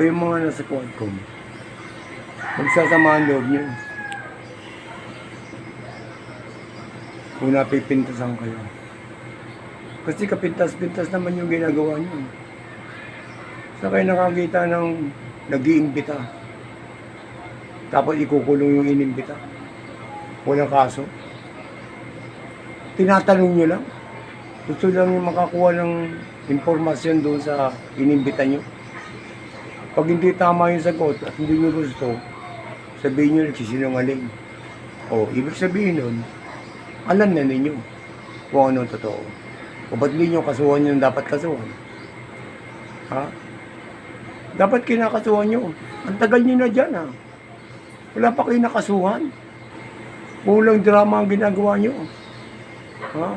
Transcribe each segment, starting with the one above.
Kayo mga nasa Quadcom, magsasama ang loob nyo. Kung napipintasan kayo. Kasi kapintas-pintas naman yung ginagawa nyo. Sa kayo nakakita ng nag-iimbita. Tapos ikukulong yung inimbita. Walang kaso. Tinatanong nyo lang. Gusto lang yung makakuha ng impormasyon doon sa inimbita nyo. Pag hindi tama yung sagot at hindi nyo gusto, sabihin nyo nagsisinungaling. O, ibig sabihin nun, alam na ninyo kung ano totoo. O ba't hindi nyo kasuhan yung dapat kasuhan? Ha? Dapat kinakasuhan nyo. Ang tagal nyo na dyan, ha? Wala pa kayo nakasuhan. Kulang drama ang ginagawa nyo. Ha?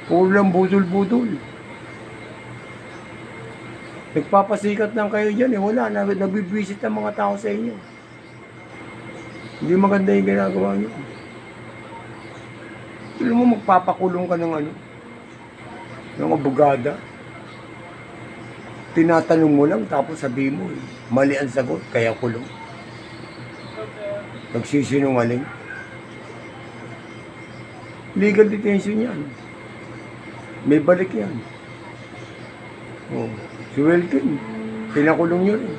Kulang budol-budol. Nagpapasikat lang kayo dyan, eh. Wala, nabibwisit ang mga tao sa inyo. Hindi maganda yung ginagawa nyo. Alam mo, magpapakulong ka ng ano? Ng abogada. Tinatanong mo lang, tapos sabihin mo, eh, mali ang sagot, kaya kulong. Nagsisinungaling. Legal detention yan. May balik yan. Oh. Si Welkin, pinakulong nyo rin.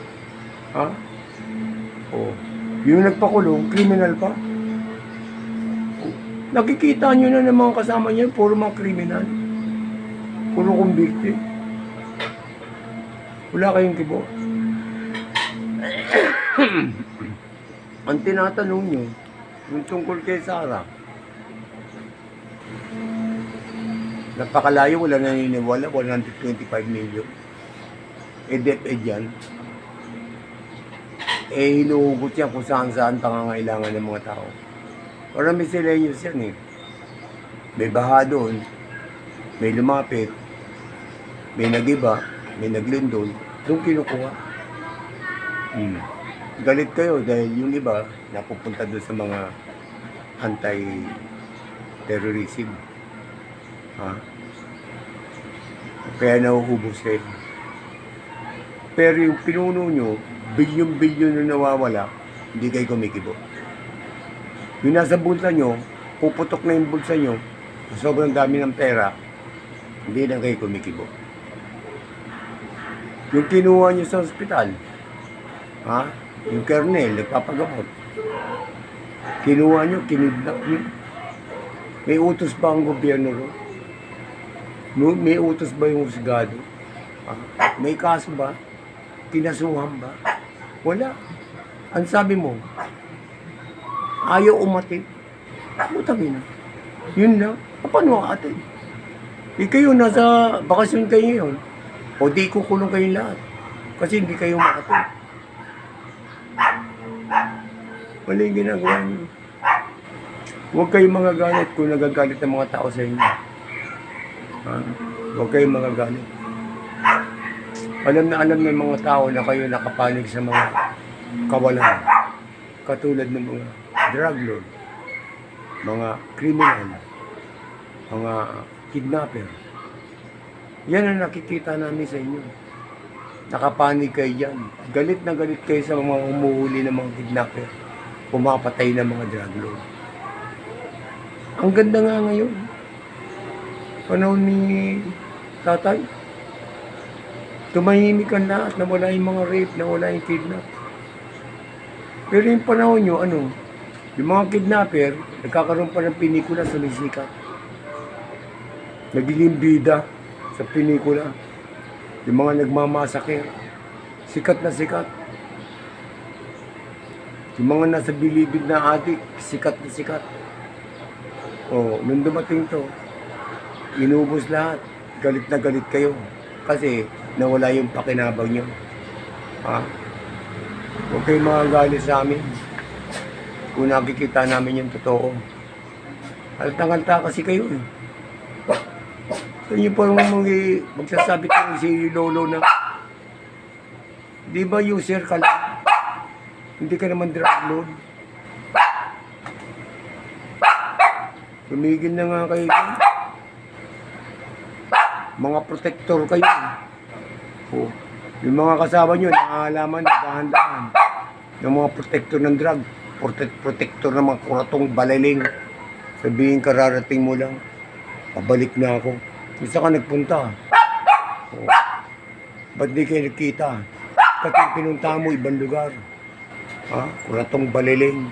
Ha? Oh. Yung nagpakulong, criminal pa. Oh. Nakikita nyo na ng mga kasama nyo, puro mga criminal. Puro convicted. Wala kayong kibo. Ang tinatanong nyo, yung tungkol kay Sarah, napakalayo, wala naniniwala, 125 million. DepEd yan. Hinuhugot yan kung saan-saan pangangailangan ng mga tao. Parang miscellaneous yan, eh. May baha doon, may lumapit, may nagiba, may naglindol, doon kinukuha. Galit kayo dahil yung iba napupunta doon sa mga anti-terrorism. Ha? Kaya nauubos kayo. Pero yung pinuno nyo, bilyon-bilyon na nawawala, hindi kayo kumikibo. Yung nasa bulsa nyo, puputok na yung bulsa nyo, sobrang dami ng pera, hindi na kayo kumikibo. Yung kinuha nyo sa ospital, ha? Yung kernel, nagpapagamot. Kinuha nyo, kinidnap nyo. May utos ba ang gobyerno ro? May utos ba yung husgado? Ha? May kaso ba? Kinasuhan ba? Wala. Ang sabi mo, ayaw umatid. Putang ina. Yun lang. Paano atid? Kayo nasa bakasyon kayo ngayon. O di kukulong kayong lahat. Kasi hindi kayo makatid. Wala yung ginagawa niyo. Huwag kayong mga galit kung nagagalit ang mga tao sa inyo. Ha? Huwag kayong mga galit. Alam na alam ng mga tao na kayo nakapanig sa mga kawalan. Katulad ng mga drug lord, mga criminal, mga kidnapper. Yan ang nakikita namin sa inyo. Nakapanig kayo dyan. Galit na galit kayo sa mga umuhuli ng mga kidnapper. Pumapatay ng mga drug lord. Ang ganda nga ngayon. Panahon ni tatay. Tumahimik ang lahat, nawala yung mga rape, nawala yung kidnap. Pero yung panahon nyo, ano, yung mga kidnapper, nagkakaroon pa ng pinikula sa Lisikat. Nagiging bida sa pinikula. Yung mga nagmamasakir, sikat na sikat. Yung mga nasa bilibid na adik, sikat na sikat. O, nung dumating to, inubos lahat. Galit na galit kayo. Kasi nawala yung pakinabang nyo. Ha? Huwag kayong mga galit sa amin. Kung nakikita namin yung totoo. Haltang-halta kasi kayo eh. So yun po yung magsasabi ko si Lolo na di ba user ka lang? Hindi ka naman drug lord. Tumigil na nga kayo dyan. Mga protector kayo. Oh. Yung mga kasama nyo, nakakalaman na dahan-dahan. Yung mga protector ng drug, protector ng mga kuratong balaling. Sabihin kararating mo lang, pabalik na ako. Isa ka nagpunta. Oh. Ba't di kayo nagkita? Pati pinunta mo ibang lugar. Ha? Kuratong baliling.